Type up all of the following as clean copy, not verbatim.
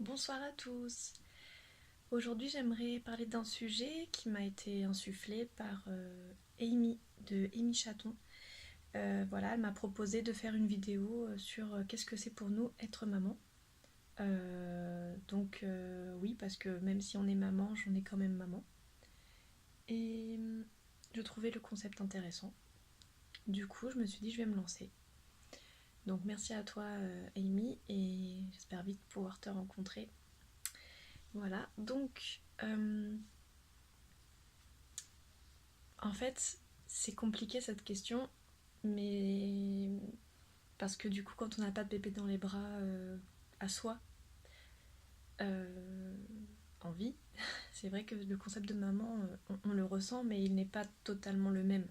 Bonsoir à tous. Aujourd'hui j'aimerais parler d'un sujet qui m'a été insufflé par Amy de Amy Chaton. Voilà, elle m'a proposé de faire une vidéo sur qu'est-ce que c'est pour nous être maman. Oui, parce que même si on est maman, j'en ai quand même maman. Et je trouvais le concept intéressant. Du coup, je me suis dit je vais me lancer. Donc merci à toi Amy et j'espère vite pouvoir te rencontrer. Voilà, donc en fait c'est compliqué cette question, mais parce que du coup quand on n'a pas de bébé dans les bras à soi, euh, en vie, c'est vrai que le concept de maman, on le ressent, mais il n'est pas totalement le même.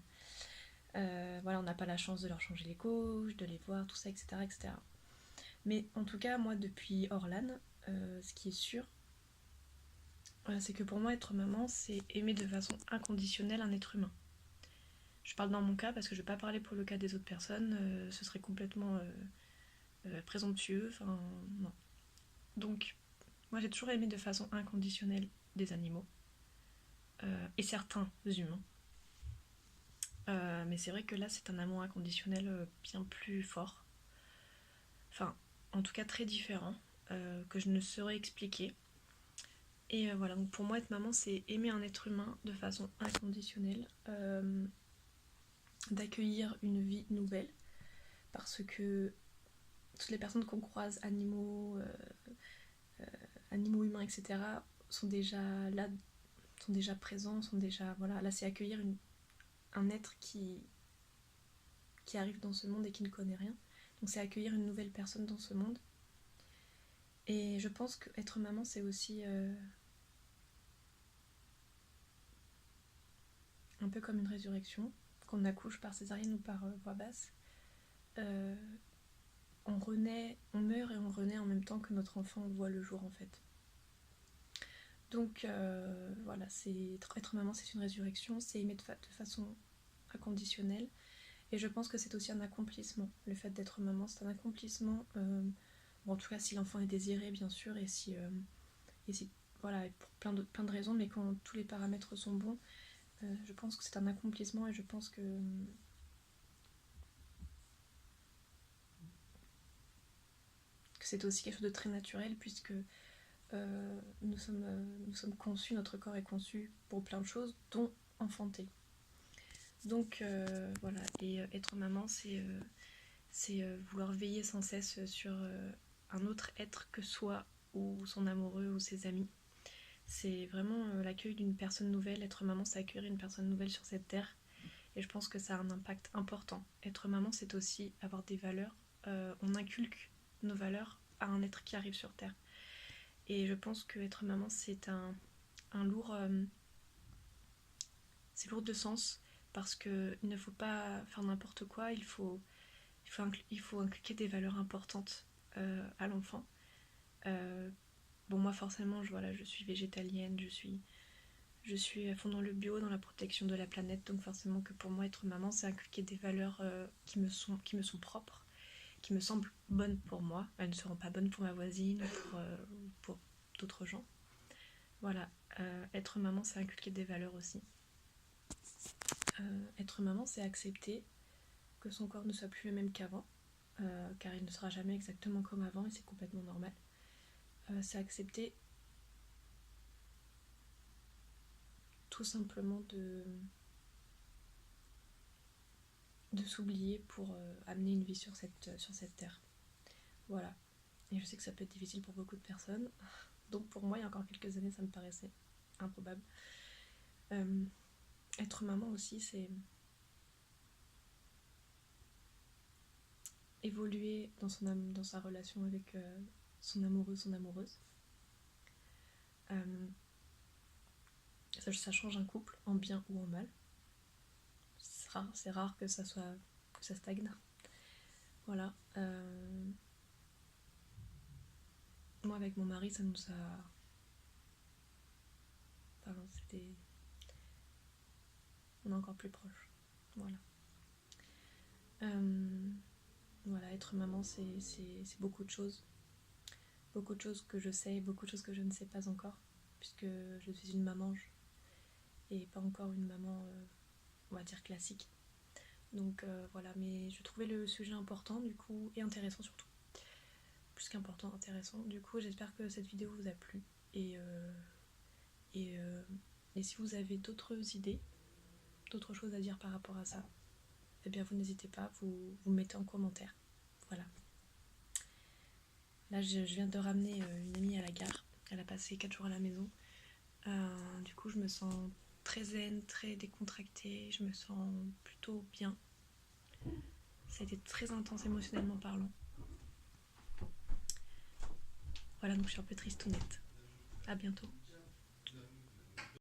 Voilà, on n'a pas la chance de leur changer les couches, de les voir, tout ça, etc. etc. Mais en tout cas, moi depuis Orlan, ce qui est sûr, c'est que pour moi être maman, c'est aimer de façon inconditionnelle un être humain. Je parle dans mon cas parce que je ne vais pas parler pour le cas des autres personnes, ce serait complètement présomptueux, enfin non. Donc moi j'ai toujours aimé de façon inconditionnelle des animaux et certains humains. Mais c'est vrai que là c'est un amour inconditionnel bien plus fort, enfin en tout cas très différent, que je ne saurais expliquer. Et voilà, donc pour moi être maman c'est aimer un être humain de façon inconditionnelle, d'accueillir une vie nouvelle, parce que toutes les personnes qu'on croise, animaux humains, etc., sont déjà là, sont déjà présents, sont déjà. Voilà, là c'est accueillir un être qui arrive dans ce monde et qui ne connaît rien. Donc c'est accueillir une nouvelle personne dans ce monde. Et je pense qu'être maman c'est aussi un peu comme une résurrection, qu'on accouche par césarienne ou par voie basse. Euh, on renaît, on meurt et on renaît en même temps que notre enfant voit le jour en fait. Donc voilà, être maman c'est une résurrection, c'est aimer de façon inconditionnelle. Et je pense que c'est aussi un accomplissement. Le fait d'être maman, c'est un accomplissement. Bon, en tout cas, si l'enfant est désiré, bien sûr, et si voilà, pour plein de raisons, mais quand tous les paramètres sont bons, je pense que c'est un accomplissement et je pense que c'est aussi quelque chose de très naturel puisque nous sommes conçus, notre corps est conçu pour plein de choses, dont enfanter. Donc voilà, et être maman, c'est vouloir veiller sans cesse sur un autre être que soi ou son amoureux ou ses amis. C'est vraiment l'accueil d'une personne nouvelle. Être maman, c'est accueillir une personne nouvelle sur cette terre. Et je pense que ça a un impact important. Être maman, c'est aussi avoir des valeurs. On inculque nos valeurs à un être qui arrive sur terre. Et je pense que être maman, c'est un lourd... c'est lourd de sens parce qu'il ne faut pas faire n'importe quoi. Il faut inculquer des valeurs importantes à l'enfant. Bon, moi forcément, je suis végétalienne, je suis à fond dans le bio, dans la protection de la planète, donc forcément que pour moi être maman, c'est inculquer des valeurs qui me sont propres, qui me semblent bonnes pour moi. Elles ne seront pas bonnes pour ma voisine ou pour d'autres gens. Voilà, être maman, c'est inculquer des valeurs aussi. Être maman, c'est accepter que son corps ne soit plus le même qu'avant, car il ne sera jamais exactement comme avant et c'est complètement normal. C'est accepter tout simplement de s'oublier pour amener une vie sur cette terre. Voilà. Et je sais que ça peut être difficile pour beaucoup de personnes. Donc pour moi, il y a encore quelques années, ça me paraissait improbable. Être maman aussi, c'est évoluer dans sa relation avec son amoureux, son amoureuse. Ça change un couple, en bien ou en mal. C'est rare que ça stagne. Voilà. Moi avec mon mari, ça nous a... Pardon, c'était... On est encore plus proches. Voilà. Voilà, être maman, c'est beaucoup de choses. beaucoup de choses que je sais, beaucoup de choses que je ne sais pas encore, puisque je suis une maman et pas encore une maman, on va dire, classique. Donc voilà, mais je trouvais le sujet important du coup, et intéressant surtout. Plus qu'important, intéressant. Du coup, j'espère que cette vidéo vous a plu. Et, et, euh, et si vous avez d'autres idées, d'autres choses à dire par rapport à ça, eh bien vous n'hésitez pas, vous mettez en commentaire. Voilà. Là, je viens de ramener une amie à la gare. Elle a passé 4 jours à la maison. Du coup, je me sens très zen, très décontractée. Je me sens plutôt bien. Ça a été très intense émotionnellement parlant. Voilà, donc je suis un peu tristounette. À bientôt.